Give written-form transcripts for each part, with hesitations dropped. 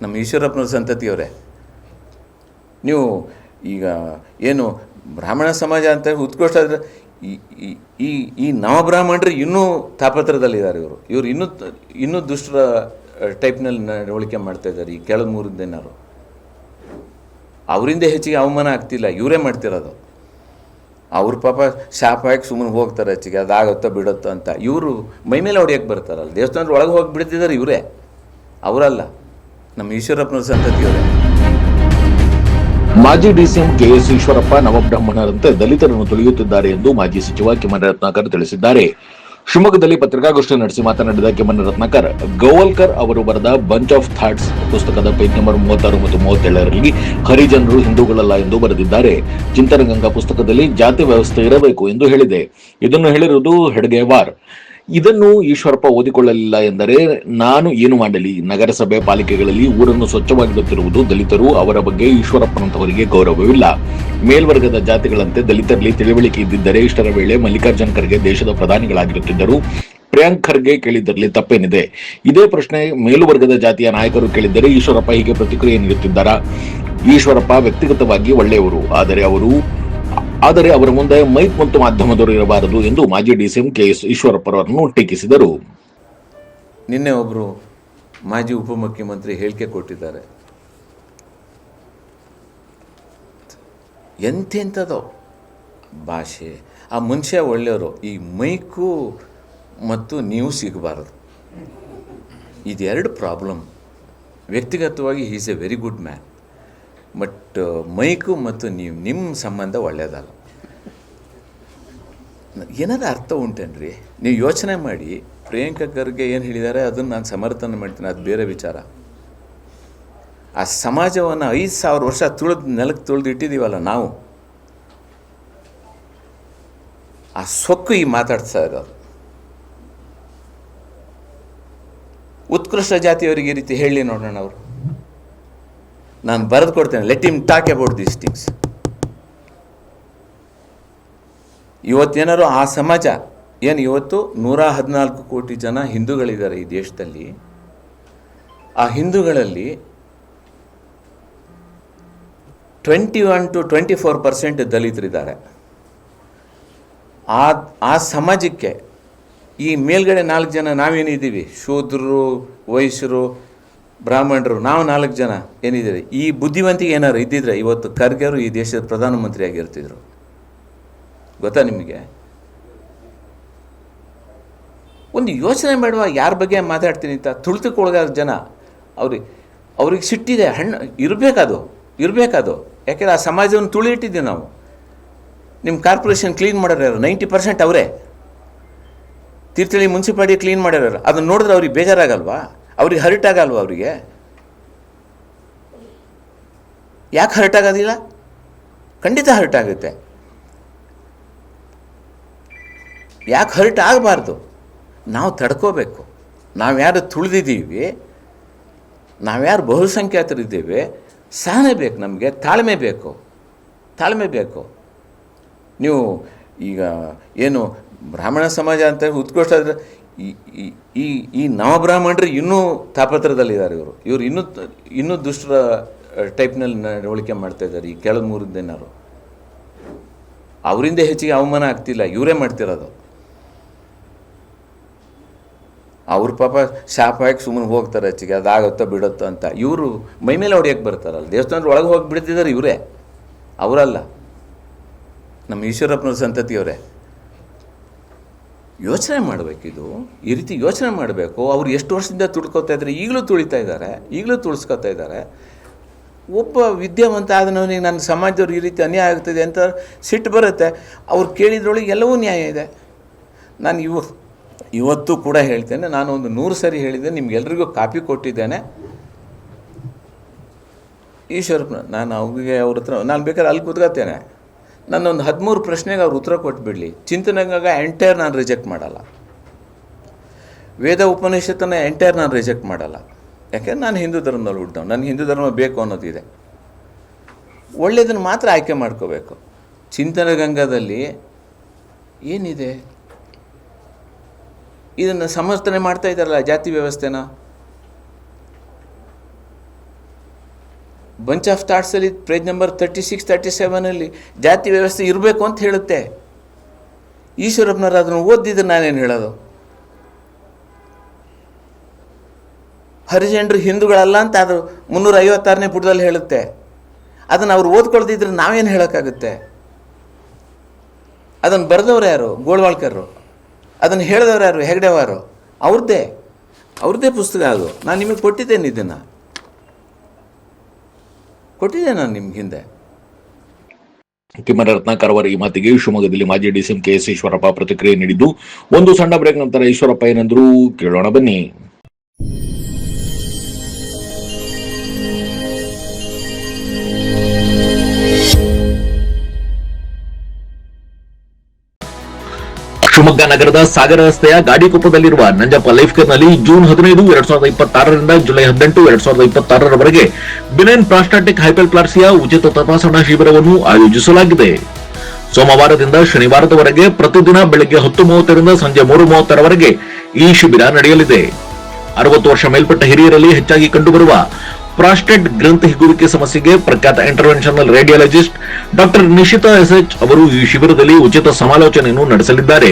ನಮ್ಮ ಈಶ್ವರಪ್ಪನವ್ರ ಸಂತತಿಯವರೇ, ನೀವು ಈಗ ಏನು ಬ್ರಾಹ್ಮಣ ಸಮಾಜ ಅಂತ ಉತ್ಕೃಷ್ಟ ಆದರೆ ಈ ನವಬ್ರಾಹ್ಮಣರು ಇನ್ನೂ ತಾಪತ್ರದಲ್ಲಿದ್ದಾರೆ. ಇವರು ಇನ್ನೂ ದುಷ್ಟರ ಟೈಪ್ನಲ್ಲಿ ನಡವಳಿಕೆ ಮಾಡ್ತಾಯಿದ್ದಾರೆ. ಈ ಕೆಳಗೆ ಮೂರದ್ದೇನಾರು ಅವರಿಂದ ಹೆಚ್ಚಿಗೆ ಅವಮಾನ ಆಗ್ತಿಲ್ಲ, ಇವರೇ ಮಾಡ್ತಿರೋದು. ಅವ್ರ ಪಾಪ ಶಾಪ ಹಾಕಿ ಸುಮ್ಮನೆ ಹೋಗ್ತಾರೆ, ಹೆಚ್ಚಿಗೆ ಅದಾಗುತ್ತೋ ಬಿಡುತ್ತೋ ಅಂತ. ಇವರು ಮೈಮೇಲೆ ಹೊಡೆಯೋಕ್ಕೆ ಬರ್ತಾರಲ್ಲ, ದೇವಸ್ಥಾನದ ಒಳಗೆ ಹೋಗಿ ಬಿಡ್ತಿದ್ದಾರೆ ಇವರೇ, ಅವರಲ್ಲ, ನಮ್ಮ ಈಶ್ವರಪ್ಪನವ್ರ ಸಂತತಿಯವರೇ. ಮಾಜಿ ಡಿಸಿಎಂ ಕೆಎಸ್ ಈಶ್ವರಪ್ಪ ನವಬ್ರಾಹ್ಮಣರಂತೆ ದಲಿತರನ್ನು ತುಳಿಯುತ್ತಿದ್ದಾರೆ ಎಂದು ಮಾಜಿ ಸಚಿವ ಕಿಮ್ಮನೆ ರತ್ನಾಕರ್ ತಿಳಿಸಿದ್ದಾರೆ. ಶಿವಮೊಗ್ಗದಲ್ಲಿ ಪತ್ರಿಕಾಗೋಷ್ಠಿ ನಡೆಸಿ ಮಾತನಾಡಿದ ಕಿಮ್ಮನೆ ರತ್ನಾಕರ್, ಗೋವಲ್ಕರ್ ಅವರು ಬರೆದ ಬಂಚ್ ಆಫ್ ಥಾಟ್ಸ್ ಪುಸ್ತಕದ ಪೇಜ್ ನಂಬರ್ 36 ಮತ್ತು 37ರಲ್ಲಿ ಹರಿಜನರು ಹಿಂದೂಗಳಲ್ಲ ಎಂದು ಬರೆದಿದ್ದಾರೆ. ಚಿಂತನಗಂಗಾ ಪುಸ್ತಕದಲ್ಲಿ ಜಾತಿ ವ್ಯವಸ್ಥೆ ಇರಬೇಕು ಎಂದು ಹೇಳಿದೆ. ಇದನ್ನು ಹೇಳಿರುವುದು ಹೆಡ್ಗೇವಾರ್. ಇದನ್ನು ಈಶ್ವರಪ್ಪ ಓದಿಕೊಳ್ಳಲಿಲ್ಲ ಎಂದರೆ ನಾನು ಏನು ಮಾಡಲಿ? ನಗರಸಭೆ ಪಾಲಿಕೆಗಳಲ್ಲಿ ಊರನ್ನು ಸ್ವಚ್ಛವಾಗಿಡುತ್ತಿರುವುದು ದಲಿತರು. ಅವರ ಬಗ್ಗೆ ಈಶ್ವರಪ್ಪನಂತವರಿಗೆ ಗೌರವವಿಲ್ಲ. ಮೇಲ್ವರ್ಗದ ಜಾತಿಗಳಂತೆ ದಲಿತರಲ್ಲಿ ತಿಳಿವಳಿಕೆ ಇದ್ದಿದ್ದರೆ ಇಷ್ಟರ ವೇಳೆ ಮಲ್ಲಿಕಾರ್ಜುನ್ ಖರ್ಗೆ ದೇಶದ ಪ್ರಧಾನಿಗಳಾಗಿರುತ್ತಿದ್ದರು. ಪ್ರಿಯಾಂಕ್ ಖರ್ಗೆ ಕೇಳಿದ್ದರಲ್ಲಿ ತಪ್ಪೇನಿದೆ? ಇದೇ ಪ್ರಶ್ನೆ ಮೇಲುವರ್ಗದ ಜಾತಿಯ ನಾಯಕರು ಕೇಳಿದ್ದರೆ ಈಶ್ವರಪ್ಪ ಹೀಗೆ ಪ್ರತಿಕ್ರಿಯೆ ನೀಡುತ್ತಿದ್ದಾರಾ? ಈಶ್ವರಪ್ಪ ವ್ಯಕ್ತಿಗತವಾಗಿ ಒಳ್ಳೆಯವರು, ಆದರೆ ಅವರ ಮುಂದೆ ಮೈಕ್ ಮತ್ತು ಮಾಧ್ಯಮದವರು ಇರಬಾರದು ಎಂದು ಮಾಜಿ ಡಿಸಿಎಂ ಕೆಎಸ್ ಈಶ್ವರಪ್ಪರವರನ್ನು ಟೀಕಿಸಿದರು. ನಿನ್ನೆ ಒಬ್ಬರು ಮಾಜಿ ಉಪಮುಖ್ಯಮಂತ್ರಿ ಹೇಳಿಕೆ ಕೊಟ್ಟಿದ್ದಾರೆ. ಎಂತೆಂಥದೋ ಭಾಷೆ. ಆ ಮನುಷ್ಯ ಒಳ್ಳೆಯವರು, ಈ ಮೈಕು ಮತ್ತು ನೀವು ಸಿಗಬಾರದು. ಇದೆರಡು ಪ್ರಾಬ್ಲಮ್. ವ್ಯಕ್ತಿಗತವಾಗಿ is a very good man, but mike ಮತ್ತು ನಿಮ್ಮ ಸಂಬಂಧ ಒಳ್ಳೆಯದಲ್ಲ. ಏನಾದ್ರು ಅರ್ಥ ಉಂಟೇನ್ರಿ? ನೀವು ಯೋಚನೆ ಮಾಡಿ. ಪ್ರಿಯಾಂಕಾ ಖರ್ಗೆ ಏನು ಹೇಳಿದ್ದಾರೆ ಅದನ್ನು ನಾನು ಸಮರ್ಥನೆ ಮಾಡ್ತೀನಿ, ಅದು ಬೇರೆ ವಿಚಾರ. ಆ ಸಮಾಜವನ್ನು 5,000 ವರ್ಷ ನೆಲಕ್ಕೆ ತುಳಿದು ಇಟ್ಟಿದ್ದೀವಲ್ಲ ನಾವು, ಆ ಸೊಕ್ಕು ಈ ಮಾತಾಡ್ತಾ ಇರೋದು. ಉತ್ಕೃಷ್ಟ ಜಾತಿಯವರಿಗೆ ಈ ರೀತಿ ಹೇಳಿ ನೋಡೋಣ. ಅವರು ನಾನು ಬರೆದು ಕೊಡ್ತೇನೆ, let him talk about these things. ಇವತ್ತೇನಾರು ಆ ಸಮಾಜ ಏನು, ಇವತ್ತು 114 ಕೋಟಿ ಜನ ಹಿಂದೂಗಳಿದ್ದಾರೆ ಈ ದೇಶದಲ್ಲಿ. ಆ ಹಿಂದೂಗಳಲ್ಲಿ 21 to 24% ದಲಿತರಿದ್ದಾರೆ. ಆ ಸಮಾಜಕ್ಕೆ ಈ ಮೇಲ್ಗಡೆ 4 ಜನ ನಾವೇನಿದ್ದೀವಿ, ಶೂದ್ರರು, ವೈಶ್ಯರು, ಬ್ರಾಹ್ಮಣರು, ನಾವು 4 ಜನ ಏನಿದ್ದೀರಿ, ಈ ಬುದ್ಧಿವಂತಿಗೆ ಏನಾರು ಇದ್ದಿದ್ರೆ ಇವತ್ತು ಖರ್ಗೆರು ಈ ದೇಶದ ಪ್ರಧಾನಮಂತ್ರಿ ಆಗಿರ್ತಿದ್ರು. ಗೊತ್ತಾ ನಿಮಗೆ? ಒಂದು ಯೋಚನೆ ಮಾಡುವ, ಯಾರ ಬಗ್ಗೆ ಮಾತಾಡ್ತೀನಿ ಅಂತ. ತುಳಿತಕ್ಕೊಳಗಾದ ಜನ, ಅವ್ರಿಗೆ ಸಿಟ್ಟಿದೆ, ಇರಬೇಕದು. ಯಾಕೆಂದರೆ ಆ ಸಮಾಜವನ್ನು ತುಳಿ ಇಟ್ಟಿದ್ದೀವಿ ನಾವು. ನಿಮ್ಮ ಕಾರ್ಪೊರೇಷನ್ ಕ್ಲೀನ್ ಮಾಡೋರು ಯಾರು? 90% ಅವರೇ. ತೀರ್ಥಹಳ್ಳಿ ಮುನ್ಸಿಪಾಲಿಟಿ ಕ್ಲೀನ್ ಮಾಡ್ಯಾರ. ಅದನ್ನು ನೋಡಿದ್ರೆ ಅವ್ರಿಗೆ ಬೇಜಾರಾಗಲ್ವಾ? ಅವ್ರಿಗೆ ಹರ್ಟ್ ಆಗಲ್ವ? ಅವರಿಗೆ ಯಾಕೆ ಹರ್ಟ್ ಆಗೋದಿಲ್ಲ? ಖಂಡಿತ ಹರ್ಟ್ ಆಗುತ್ತೆ. ಯಾಕೆ ಹರ್ಟ್ ಆಗಬಾರ್ದು? ನಾವು ತಡ್ಕೋಬೇಕು. ನಾವ್ಯಾರು ತುಳಿದಿದ್ದೀವಿ, ನಾವ್ಯಾರು ಬಹುಸಂಖ್ಯಾತರಿದ್ದೇವೆ, ಸಹನೆ ಬೇಕು ನಮಗೆ, ತಾಳ್ಮೆ ಬೇಕು. ನೀವು ಈಗ ಏನು ಬ್ರಾಹ್ಮಣ ಸಮಾಜ ಅಂತ ಉತ್ಕೃಷ್ಟ ಆದರೆ ಈ ನವಬ್ರಾಹ್ಮಣರು ಇನ್ನೂ ತಾಪತ್ರದಲ್ಲಿದ್ದಾರೆ. ಇವರು ಇನ್ನೂ ದುಷ್ಟರ ಟೈಪ್ನಲ್ಲಿ ನಡವಳಿಕೆ ಮಾಡ್ತಾಯಿದ್ದಾರೆ. ಈ ಕೆಳಗೆ ಮೂರದ್ದೇನಾರು ಅವರಿಂದ ಹೆಚ್ಚಿಗೆ ಅವಮಾನ ಆಗ್ತಿಲ್ಲ, ಇವರೇ ಮಾಡ್ತಿರೋದು. ಅವ್ರ ಪಾಪ ಶಾಪ ಹಾಕಿ ಸುಮ್ಮನೆ ಹೋಗ್ತಾರೆ, ಹೆಚ್ಚಿಗೆ ಅದಾಗುತ್ತೋ ಬಿಡುತ್ತೋ ಅಂತ. ಇವರು ಮೈಮೇಲೆ ಹೊಡೆಯೋಕ್ಕೆ ಬರ್ತಾರಲ್ಲ, ದೇವಸ್ಥಾನದ ಒಳಗೆ ಹೋಗಿ ಬಿಡ್ತಿದ್ದಾರೆ ಇವರೇ, ಅವರಲ್ಲ, ನಮ್ಮ ಈಶ್ವರಪ್ಪನವ್ರ ಸಂತತಿಯವರೇ. ಯೋಚನೆ ಮಾಡಬೇಕಿದು, ಈ ರೀತಿ ಯೋಚನೆ ಮಾಡಬೇಕು. ಅವ್ರು ಎಷ್ಟು ವರ್ಷದಿಂದ ತುಳ್ಕೊತಾ ಇದ್ದಾರೆ, ಈಗಲೂ ತುಳಿಸ್ಕೊತಾ ಇದ್ದಾರೆ. ಒಬ್ಬ ವಿದ್ಯಾವಂತ ಆದನವನಿಗೆ ನನ್ನ ಸಮಾಜದವ್ರು ಈ ರೀತಿ ಅನ್ಯಾಯ ಆಗ್ತದೆ ಅಂತ ಸಿಟ್ಟು ಬರುತ್ತೆ. ಅವ್ರು ಕೇಳಿದ್ರೊಳಗೆ ಎಲ್ಲವೂ ನ್ಯಾಯ ಇದೆ. ನಾನು ಇವತ್ತು ಕೂಡ ಹೇಳ್ತೇನೆ, ನಾನು ಒಂದು 100 ಸರಿ ಹೇಳಿದ್ದೆ, ನಿಮ್ಗೆಲ್ರಿಗೂ ಕಾಪಿ ಕೊಟ್ಟಿದ್ದೇನೆ. ಈಶ್ವರಪ್ಪನ ಅವ್ರ ಹತ್ರ ನಾನು ಬೇಕಾದ್ರೆ ಅಲ್ಲಿ ಕೂತ್ಕೊತೇನೆ. ನನ್ನೊಂದು 13 ಪ್ರಶ್ನೆಗೆ ಅವ್ರು ಉತ್ತರ ಕೊಟ್ಬಿಡಲಿ. ಚಿಂತನೆಗಾಗ ಎಂಟೈರ್ ನಾನು ರಿಜೆಕ್ಟ್ ಮಾಡಲ್ಲ. ವೇದ ಉಪನಿಷತ್ತನ್ನು ಎಂಟೈರ್ ನಾನು ರಿಜೆಕ್ಟ್ ಮಾಡಲ್ಲ. ಯಾಕೆಂದ್ರೆ ನಾನು ಹಿಂದೂ ಧರ್ಮದಲ್ಲಿ ಹುಟ್ಟಿದವ್, ನನಗೆ ಹಿಂದೂ ಧರ್ಮ ಬೇಕು ಅನ್ನೋದಿದೆ. ಒಳ್ಳೆಯದನ್ನು ಮಾತ್ರ ಆಯ್ಕೆ ಮಾಡ್ಕೋಬೇಕು. ಚಿಂತನಗಂಗಾದಲ್ಲಿ ಏನಿದೆ, ಇದನ್ನು ಸಮರ್ಥನೆ ಮಾಡ್ತಾ ಇದ್ದಾರಲ್ಲ ಜಾತಿ ವ್ಯವಸ್ಥೆನ. ಬಂಚ್ ಆಫ್ ಥಾಟ್ಸಲ್ಲಿ ಪೇಜ್ ನಂಬರ್ 36, 37 ಜಾತಿ ವ್ಯವಸ್ಥೆ ಇರಬೇಕು ಅಂತ ಹೇಳುತ್ತೆ. ಈಶ್ವರಪ್ಪನವರು ಅದನ್ನು ಓದಿದ್ರೆ ನಾನೇನು ಹೇಳೋದು? ಹರಿಜನರು ಹಿಂದೂಗಳಲ್ಲ ಅಂತ ಅದು 356ನೇ ಪುಟದಲ್ಲಿ ಹೇಳುತ್ತೆ. ಅದನ್ನು ಅವ್ರು ಓದ್ಕೊಳ್ದಿದ್ರೆ ನಾವೇನು ಹೇಳೋಕ್ಕಾಗುತ್ತೆ? ಅದನ್ನು ಬರೆದವ್ರು ಯಾರು? ಗೋಳ್ವಾಳ್ಕರು. ಅದನ್ನು ಹೇಳಿದವ್ರು ಯಾರು? ಹೆಗ್ಡೆವಾರು. ಅವ್ರದ್ದೇ ಪುಸ್ತಕ ಅದು. ನಾನು ನಿಮಗೆ ಕೊಟ್ಟಿದ್ದೇನೆ, ಇದನ್ನು ಕೊಟ್ಟಿದ್ದೆ ನಾನು ನಿಮ್ಗೆ ಹಿಂದೆ. ಕಿಮ್ಮನೆ ರತ್ನಾಕರ್ ಅವರ ಈ ಮಾತಿಗೆ ಶಿವಮೊಗ್ಗದಲ್ಲಿ ಮಾಜಿ ಡಿಸಿಎಂ ಕೆಎಸ್ ಈಶ್ವರಪ್ಪ ಪ್ರತಿಕ್ರಿಯೆ ನೀಡಿದ್ದು, ಒಂದು ಸಣ್ಣ ಬ್ರೇಕ್ ನಂತರ ಈಶ್ವರಪ್ಪ ಏನಂದ್ರು ಕೇಳೋಣ ಬನ್ನಿ. ಶಿವಮೊಗ್ಗ ನಗರದ ಸಾಗರ ರಸ್ತೆಯ ಗಾಡಿಕೊಪ್ಪದಲ್ಲಿರುವ ನಂಜಪ್ಪ ಲೈಫ್ ಕೇರ್ನಲ್ಲಿ ಜೂನ್ 15, 2026ರಿಂದ ಜುಲೈ 18, 2026ರವರೆಗೆ ಬಿನೈನ್ ಪ್ರಾಸ್ಟಾಟಿಕ್ ಹೈಪರ್ಪ್ಲಾಸಿಯಾ ಉಚಿತ ತಪಾಸಣಾ ಶಿಬಿರವನ್ನು ಆಯೋಜಿಸಲಾಗಿದೆ. ಸೋಮವಾರದಿಂದ ಶನಿವಾರದವರೆಗೆ ಪ್ರತಿದಿನ ಬೆಳಗ್ಗೆ 10:30ರಿಂದ ಸಂಜೆ 3:30ರವರೆಗೆ ಈ ಶಿಬಿರ ನಡೆಯಲಿದೆ. 60 ವರ್ಷ ಮೇಲ್ಪಟ್ಟ ಹಿರಿಯರಲ್ಲಿ ಹೆಚ್ಚಾಗಿ ಕಂಡುಬರುವ ಪ್ರಾಸ್ಟೇಟ್ ಗ್ರಂಥಿ ಹಿಗ್ಗುವಿಕೆ ಸಮಸ್ಯೆಗೆ ಪ್ರಖ್ಯಾತ interventional radiologist doctor Nishita SH ಅವರು ಈ ಶಿಬಿರದಲ್ಲಿ ಉಚಿತ ಸಮಾಲೋಚನೆಯನ್ನು ನಡೆಸಲಿದ್ದಾರೆ.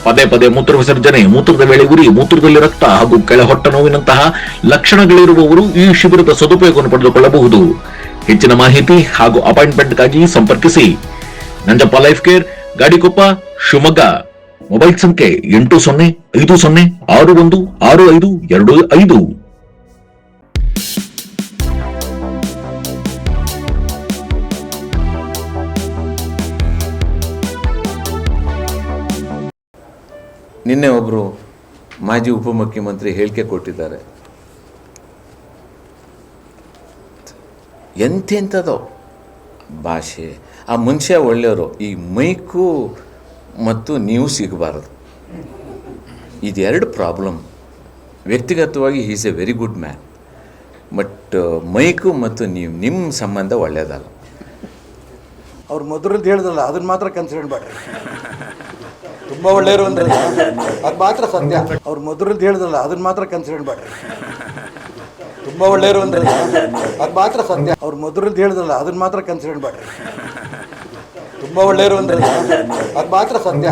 ಪದೇ ಪದೇ ಮೂತ್ರ ವಿಸರ್ಜನೆ, ಮೂತ್ರದ ವೇಳೆ ಉರಿ, ಮೂತ್ರದಲ್ಲಿ ರಕ್ತ ಹಾಗೂ ಕೆಳಹೊಟ್ಟ ನೋವಿನಂತಹ ಲಕ್ಷಣಗಳಿರುವವರು ಈ ಶಿಬಿರದ ಸದುಪಯೋಗವನ್ನು ಪಡೆದುಕೊಳ್ಳಬಹುದು. ಹೆಚ್ಚಿನ ಮಾಹಿತಿ ಹಾಗೂ ಅಪಾಯಿಂಟ್ಮೆಂಟ್ಗಾಗಿ ಸಂಪರ್ಕಿಸಿ Nanjappa life care, Gadikoppa, Shivamogga. Mobile ಸಂಖ್ಯೆ 8050616525. ನಿನ್ನೆ ಒಬ್ಬರು ಮಾಜಿ ಉಪಮುಖ್ಯಮಂತ್ರಿ ಹೇಳಿಕೆ ಕೊಟ್ಟಿದ್ದಾರೆ. ಎಂತೆಂಥದೋ ಭಾಷೆ. ಆ ಮನುಷ್ಯ ಒಳ್ಳೆಯವರು. ಈ ಮೈಕು ಮತ್ತು ನೀವು ಸಿಗಬಾರದು. ಇದೆರಡು ಪ್ರಾಬ್ಲಮ್. ವ್ಯಕ್ತಿಗತವಾಗಿ he is a very good man, but mike ಮತ್ತು ನಿಮ್ಮ ಸಂಬಂಧ ಒಳ್ಳೆಯದಲ್ಲ. ಅವ್ರು ಮೊದಲದ್ದು ಹೇಳಿದ್ರಲ್ಲ, ಅದನ್ನು ಮಾತ್ರ ಕನ್ಸಿಡರ್ ಮಾಡ್ರಿ. ತುಂಬ ಒಳ್ಳೆಯವರು ಅಂದ್ರೆ ಅದು ಮಾತ್ರ ಸತ್ಯ. ಅವ್ರು ಮೊದಲದ್ದು ಹೇಳಿದ್ರಲ್ಲ, ಅದನ್ನು ಮಾತ್ರ ಕನ್ಸಿಡರ್ ಮಾಡ್ರಿ. ತುಂಬ ಒಳ್ಳೆಯವರು ಅಂದ್ರೆ ಅದು ಮಾತ್ರ ಸತ್ಯ. ಅವ್ರು ಮೊದಲದ್ದು ಹೇಳಿದ್ರಲ್ಲ, ಅದನ್ನು ಮಾತ್ರ ಕನ್ಸಿಡರ್ ಮಾಡ್ರಿ. ತುಂಬ ಒಳ್ಳೆಯವರು ಅಂದ್ರೆ ಅದು ಮಾತ್ರ ಸತ್ಯ.